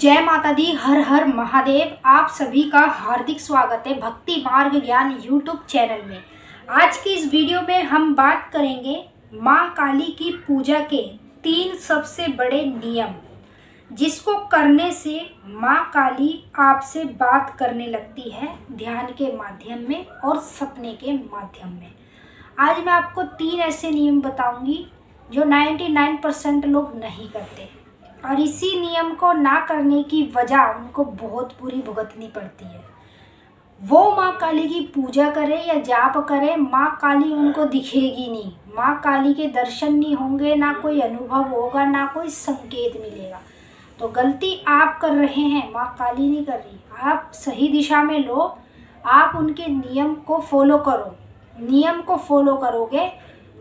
जय माता दी, हर हर महादेव। आप सभी का हार्दिक स्वागत है भक्ति मार्ग ज्ञान यूट्यूब चैनल में। आज की इस वीडियो में हम बात करेंगे माँ काली की पूजा के 3 सबसे बड़े नियम, जिसको करने से माँ काली आपसे बात करने लगती है ध्यान के माध्यम में और सपने के माध्यम में। आज मैं आपको 3 ऐसे नियम बताऊंगी जो 99% लोग नहीं करते, और इसी नियम को ना करने की वजह उनको बहुत बुरी भुगतनी पड़ती है। वो माँ काली की पूजा करे या जाप करे, माँ काली उनको दिखेगी नहीं, माँ काली के दर्शन नहीं होंगे, ना कोई अनुभव होगा, ना कोई संकेत मिलेगा। तो गलती आप कर रहे हैं, माँ काली नहीं कर रही। आप सही दिशा में लो, आप उनके नियम को फॉलो करो। नियम को फॉलो करोगे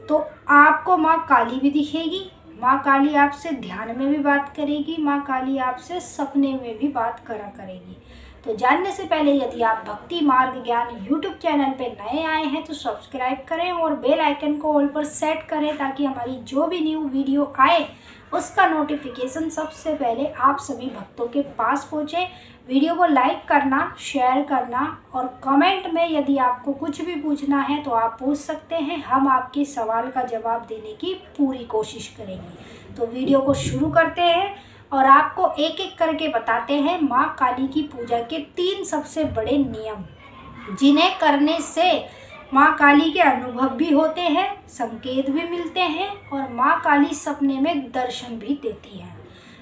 तो आपको माँ काली भी दिखेगी, माँ काली आपसे ध्यान में भी बात करेगी, माँ काली आपसे सपने में भी बात करेगी। तो जानने से पहले यदि आप भक्ति मार्ग ज्ञान यूट्यूब चैनल पे नए आए हैं तो सब्सक्राइब करें और बेल आइकन को ऑल पर सेट करें, ताकि हमारी जो भी न्यू वीडियो आए उसका नोटिफिकेशन सबसे पहले आप सभी भक्तों के पास पहुँचे। वीडियो को लाइक करना, शेयर करना और कमेंट में यदि आपको कुछ भी पूछना है तो आप पूछ सकते हैं। हम आपके सवाल का जवाब देने की पूरी कोशिश करेंगे। तो वीडियो को शुरू करते हैं और आपको एक एक करके बताते हैं माँ काली की पूजा के 3 सबसे बड़े नियम, जिन्हें करने से माँ काली के अनुभव भी होते हैं, संकेत भी मिलते हैं और माँ काली सपने में दर्शन भी देती है।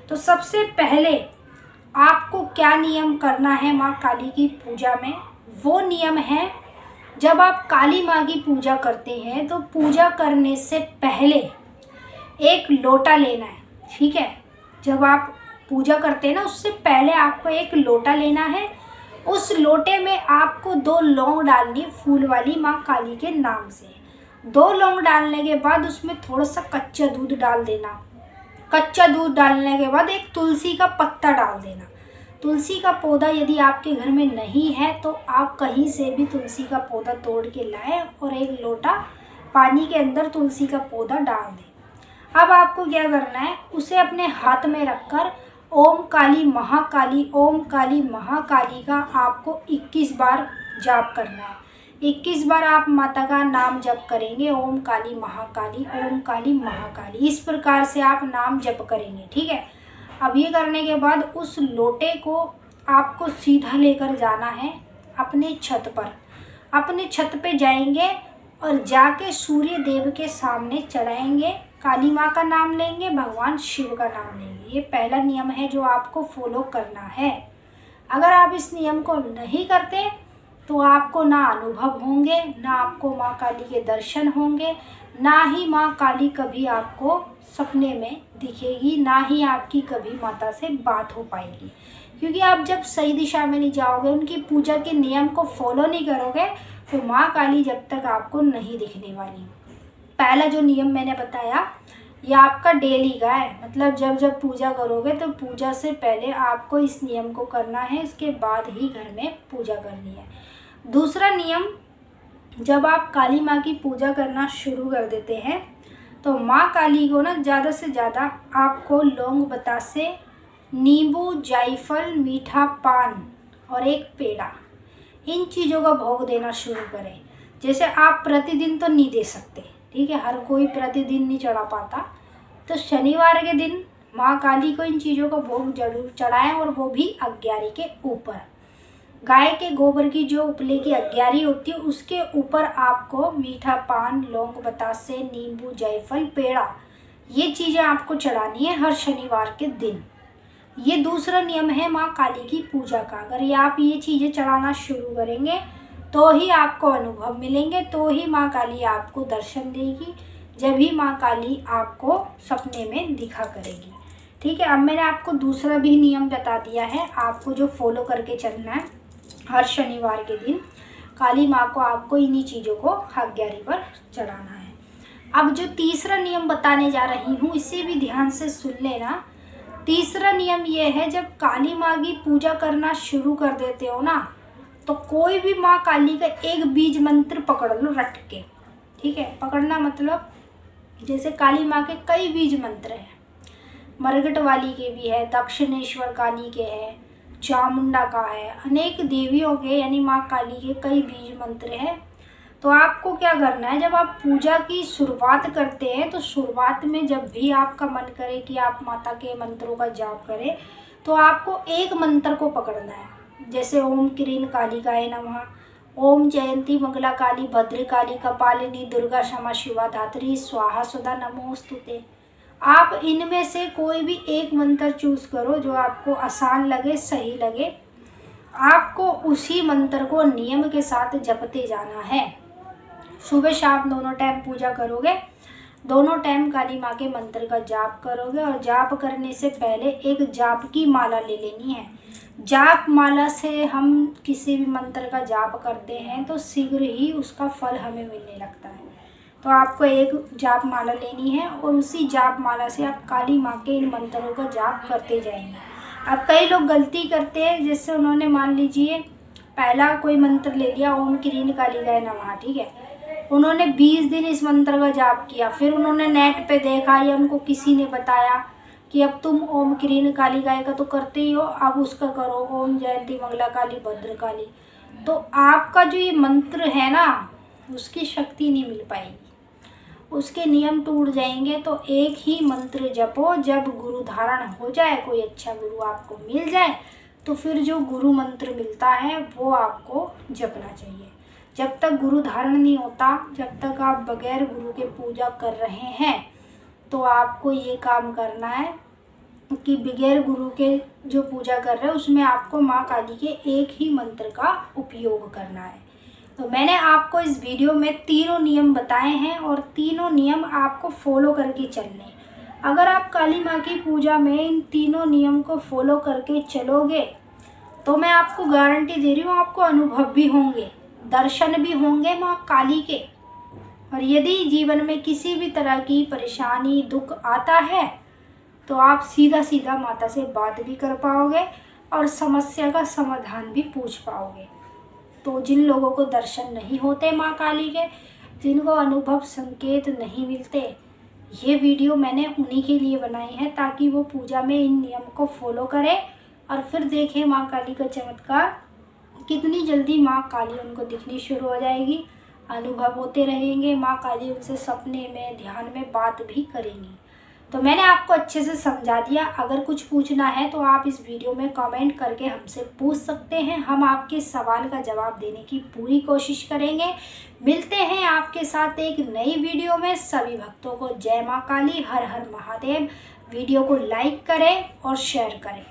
तो सबसे पहले आपको क्या नियम करना है माँ काली की पूजा में? वो नियम है, जब आप काली माँ की पूजा करते हैं तो पूजा करने से पहले एक लोटा लेना है। ठीक है, जब आप पूजा करते हैं ना, उससे पहले आपको एक लोटा लेना है। उस लोटे में आपको 2 लौंग डालनी, फूल वाली, माँ काली के नाम से। 2 लौंग डालने के बाद उसमें थोड़ा सा कच्चा दूध डाल देना। कच्चा दूध डालने के बाद एक तुलसी का पत्ता डाल देना। तुलसी का पौधा यदि आपके घर में नहीं है तो आप कहीं से भी तुलसी का पौधा तोड़ के लाएं और एक लोटा पानी के अंदर तुलसी का पौधा डाल दें। अब आपको क्या करना है, उसे अपने हाथ में रखकर ओम काली महाकाली, ओम काली महाकाली का आपको 21 बार जाप करना है। 21 बार आप माता का नाम जप करेंगे, ओम काली महाकाली, ओम काली महाकाली, इस प्रकार से आप नाम जप करेंगे। ठीक है, अब ये करने के बाद उस लोटे को आपको सीधा लेकर जाना है अपने छत पर। अपने छत पे जाएंगे और जाके सूर्य देव के सामने चढ़ाएंगे, काली माँ का नाम लेंगे, भगवान शिव का नाम लेंगे। ये पहला नियम है जो आपको फॉलो करना है। अगर आप इस नियम को नहीं करते तो आपको ना अनुभव होंगे, ना आपको माँ काली के दर्शन होंगे, ना ही माँ काली कभी आपको सपने में दिखेगी, ना ही आपकी कभी माता से बात हो पाएगी। क्योंकि आप जब सही दिशा में नहीं जाओगे, उनकी पूजा के नियम को फॉलो नहीं करोगे, तो माँ काली जब तक आपको नहीं दिखने वाली। पहला जो नियम मैंने बताया ये आपका डेली का है, मतलब जब जब पूजा करोगे तो पूजा से पहले आपको इस नियम को करना है, इसके बाद ही घर में पूजा करनी है। दूसरा नियम, जब आप काली माँ की पूजा करना शुरू कर देते हैं तो माँ काली को ना ज़्यादा से ज़्यादा आपको लौंग बतासे, नींबू, जायफल, मीठा पान और एक पेड़ा, इन चीज़ों का भोग देना शुरू करें। जैसे आप प्रतिदिन तो नहीं दे सकते, ठीक है, हर कोई प्रतिदिन नहीं चढ़ा पाता, तो शनिवार के दिन माँ काली को इन चीज़ों का भोग जरूर चढ़ाएं, और वो भी अग्यारी के ऊपर। गाय के गोबर की जो उपले की अग्यारी होती है उसके ऊपर आपको मीठा पान, लौंग बतासे, नींबू, जायफल, पेड़ा, ये चीज़ें आपको चढ़ानी है हर शनिवार के दिन। ये दूसरा नियम है माँ काली की पूजा का। अगर ये आप ये चीज़ें चढ़ाना शुरू करेंगे तो ही आपको अनुभव मिलेंगे, तो ही माँ काली आपको दर्शन देगी, जब ही माँ काली आपको सपने में दिखा करेगी। ठीक है, अब मैंने आपको दूसरा भी नियम बता दिया है, आपको जो फॉलो करके चलना है। हर शनिवार के दिन काली माँ को आपको इन्हीं चीज़ों को अग्यारी पर चढ़ाना है। अब जो तीसरा नियम बताने जा रही हूँ इसे भी ध्यान से सुन लेना। तीसरा नियम ये है, जब काली माँ की पूजा करना शुरू कर देते हो ना, तो कोई भी माँ काली का एक बीज मंत्र पकड़ लो रट के। ठीक है, पकड़ना मतलब जैसे काली माँ के कई बीज मंत्र हैं, मरगट वाली के भी है, दक्षिणेश्वर काली के है, चामुंडा का है, अनेक देवियों के यानी माँ काली के कई बीज मंत्र हैं। तो आपको क्या करना है, जब आप पूजा की शुरुआत करते हैं तो शुरुआत में जब भी आपका मन करे कि आप माता के मंत्रों का जाप करें तो आपको एक मंत्र को पकड़ना है। जैसे ओम क्रीं कालिकाय नमः, ओम जयंती मंगला काली भद्र काली कपालिनी दुर्गा क्षमा शिवा धात्री स्वाहा सुधा नमोस्तुते। आप इनमें से कोई भी एक मंत्र चूज करो जो आपको आसान लगे, सही लगे। आपको उसी मंत्र को नियम के साथ जपते जाना है। सुबह शाम दोनों टाइम पूजा करोगे, दोनों टाइम काली माँ के मंत्र का जाप करोगे। और जाप करने से पहले एक जाप की माला ले लेनी है। जाप माला से हम किसी भी मंत्र का जाप करते हैं तो शीघ्र ही उसका फल हमें मिलने लगता है। तो आपको एक जाप माला लेनी है और उसी जाप माला से आप काली माँ के इन मंत्रों का जाप करते जाएंगे। अब कई लोग गलती करते हैं, जैसे उन्होंने मान लीजिए पहला कोई मंत्र ले लिया ओम क्रीं कालिकाय नमः, ठीक है, उन्होंने 20 दिन इस मंत्र का जाप किया, फिर उन्होंने नेट पे देखा या उनको किसी ने बताया कि अब तुम ओम क्रीं कालिकाय का तो करते ही हो, अब उसका करो ओम जयंती मंगला काली भद्र काली। तो आपका जो ये मंत्र है ना उसकी शक्ति नहीं मिल पाएगी, उसके नियम टूट जाएंगे। तो एक ही मंत्र जपो। जब गुरु धारण हो जाए, कोई अच्छा गुरु आपको मिल जाए, तो फिर जो गुरु मंत्र मिलता है वो आपको जपना चाहिए। जब तक गुरु धारण नहीं होता, जब तक आप बगैर गुरु के पूजा कर रहे हैं, तो आपको ये काम करना है कि बगैर गुरु के जो पूजा कर रहे हैं उसमें आपको माँ काली के एक ही मंत्र का उपयोग करना है। तो मैंने आपको इस वीडियो में तीनों नियम बताए हैं और तीनों नियम आपको फॉलो करके चलने। अगर आप काली माँ की पूजा में इन तीनों नियम को फॉलो करके चलोगे तो मैं आपको गारंटी दे रही हूँ, आपको अनुभव भी होंगे, दर्शन भी होंगे माँ काली के। और यदि जीवन में किसी भी तरह की परेशानी दुख आता है तो आप सीधा सीधा माता से बात भी कर पाओगे और समस्या का समाधान भी पूछ पाओगे। तो जिन लोगों को दर्शन नहीं होते माँ काली के, जिनको अनुभव संकेत नहीं मिलते, ये वीडियो मैंने उन्हीं के लिए बनाई है ताकि वो पूजा में इन नियम को फॉलो करें और फिर देखें माँ काली का चमत्कार। कितनी जल्दी माँ काली उनको दिखनी शुरू हो जाएगी, अनुभव होते रहेंगे, माँ काली उनसे सपने में ध्यान में बात भी करेंगी। तो मैंने आपको अच्छे से समझा दिया। अगर कुछ पूछना है तो आप इस वीडियो में कमेंट करके हमसे पूछ सकते हैं, हम आपके सवाल का जवाब देने की पूरी कोशिश करेंगे। मिलते हैं आपके साथ एक नई वीडियो में। सभी भक्तों को जय माँ काली, हर हर महादेव। वीडियो को लाइक करें और शेयर करें।